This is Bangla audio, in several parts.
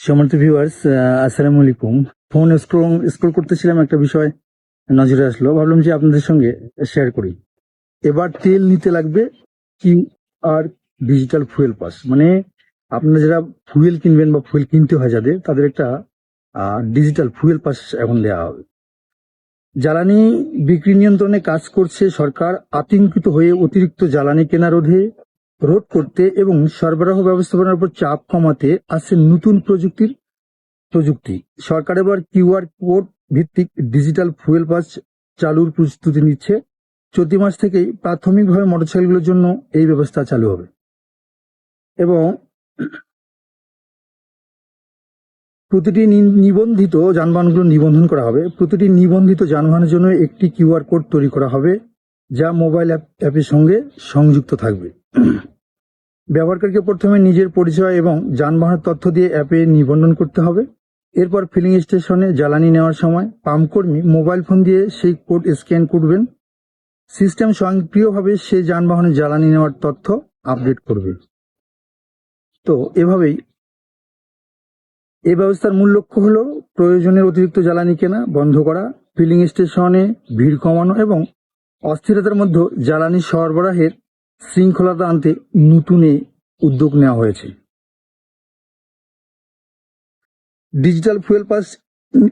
সম্মানিত ভিউয়ার্স, আসসালামু আলাইকুম। ফোন স্ক্রল করতেছিলাম, একটা বিষয় নজরে আসলো, ভাবলাম যে আপনাদের সঙ্গে শেয়ার করি। এবার তেল নিতে লাগবে Q R digital fuel pass, মানে আপনারা যারা ফুয়েল কিনবেন বা ফুয়েল কিনতে হয় যাদের, তাদের একটা ডিজিটাল ফুয়েল পাস এখন দেওয়া হবে। জ্বালানি বিক্রি নিয়ন্ত্রণে কাজ করছে সরকার। আতঙ্কিত হয়ে অতিরিক্ত জ্বালানি কেনা রোধ করতে এবং সরবরাহ ব্যবস্থাপনার উপর চাপ কমাতে আসছে নতুন প্রযুক্তি। সরকার এবার কিউআর কোড ভিত্তিক ডিজিটাল ফুয়েল পাস চালুর প্রস্তুতি নিচ্ছে। চলতি মাস থেকেই প্রাথমিকভাবে মোটরসাইকেলগুলোর জন্য এই ব্যবস্থা চালু হবে এবং প্রতিটি নিবন্ধিত যানবাহনগুলো নিবন্ধন করা হবে। প্রতিটি নিবন্ধিত যানবাহনের জন্য একটি কিউআর কোড তৈরি করা হবে, যা মোবাইল অ্যাপের সঙ্গে সংযুক্ত থাকবে। ব্যবহারকারীকে প্রথমে নিজের পরিচয় এবং যানবাহনের তথ্য দিয়ে অ্যাপে নিবন্ধন করতে হবে। এরপর ফিলিং স্টেশনে জ্বালানি নেওয়ার সময় পাম্পকর্মী মোবাইল ফোন দিয়ে সেই কোড স্ক্যান করবেন। সিস্টেম স্বয়ংক্রিয়ভাবে সেই যানবাহনে জ্বালানি নেওয়ার তথ্য আপডেট করবে। তো এভাবেই এই ব্যবস্থার মূল লক্ষ্য হলো প্রয়োজনের অতিরিক্ত জ্বালানি কেনা বন্ধ করা, ফিলিং স্টেশনে ভিড় কমানো এবং অস্থিরতার মধ্যে জ্বালানি সরবরাহের শৃঙ্খলতা আনতে নতুন এই উদ্যোগ নেওয়া হয়েছে। ডিজিটাল ফুয়েল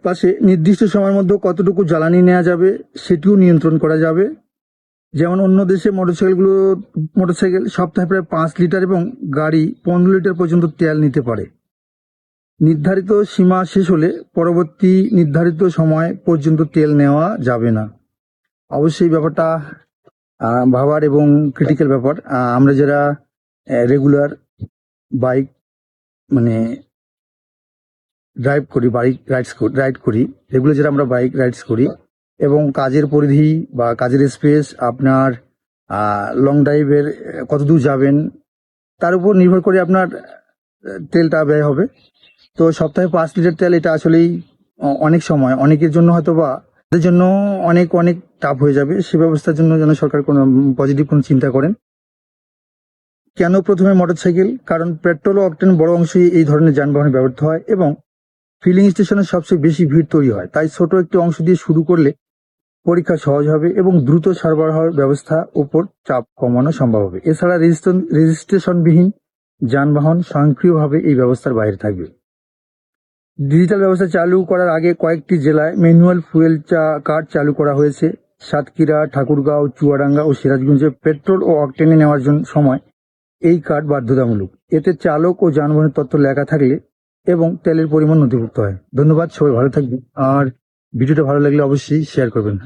পাসে নির্দিষ্ট সময়ের মধ্যে কতটুকু জ্বালানি নেওয়া যাবে সেটিও নিয়ন্ত্রণ করা যাবে। যেমন অন্য দেশে মোটরসাইকেল সপ্তাহে প্রায় 5 লিটার এবং গাড়ি 15 লিটার পর্যন্ত তেল নিতে পারে। নির্ধারিত সীমা শেষ হলে পরবর্তী নির্ধারিত সময় পর্যন্ত তেল নেওয়া যাবে না। অবশ্যই ব্যাপারটা ভাবার এবং ক্রিটিক্যাল ব্যাপার। আমরা যারা রেগুলার বাইক মানে রাইড করি, রেগুলার যারা আমরা বাইক রাইডস করি এবং কাজের পরিধি বা কাজের স্পেস, আপনার লং ড্রাইভের কতদূর যাবেন, তার উপর নির্ভর করে আপনার তেলটা ব্যয় হবে। তো সপ্তাহে 5 লিটার তেল, এটা আসলেই অনেক সময় অনেকের জন্য হয়তো বা তাদের জন্য অনেক অনেক টাফ হয়ে যাবে। সে ব্যবস্থার জন্য যেন সরকার কোনো পজিটিভ কোনো চিন্তা করেন। কেন প্রথমে মোটরসাইকেল? কারণ পেট্রোল ও অকটেন বড় অংশই এই ধরনের যানবাহনে ব্যবহৃত হয় এবং ফিলিং স্টেশনে সবচেয়ে বেশি ভিড় তৈরি হয়। তাই ছোট একটি অংশ দিয়ে শুরু করলে পরীক্ষা সহজ হবে এবং দ্রুত সরবরাহ ব্যবস্থা উপর চাপ কমানো সম্ভব হবে। এছাড়া রেজিস্ট্রেশনবিহীন যানবাহন স্বয়ংক্রিয়ভাবে এই ব্যবস্থার বাইরে থাকবে। ডিজিটাল ব্যবস্থা চালু করার আগে কয়েকটি জেলায় ম্যানুয়াল ফুয়েল কার্ড চালু করা হয়েছে। সাতক্ষীরা, ঠাকুরগাঁও, চুয়াডাঙ্গা ও সিরাজগঞ্জে পেট্রোল ও অকটেনে নেওয়ার সময় এই কার্ড বাধ্যতামূলক। এতে চালক ও যানবাহনের তথ্য লেখা থাকলে এবং তেলের পরিমাণ নথিভুক্ত হয়। ধন্যবাদ, সবাই ভালো থাকবেন। আর ভিডিওটা ভালো লাগলে অবশ্যই শেয়ার করবেন।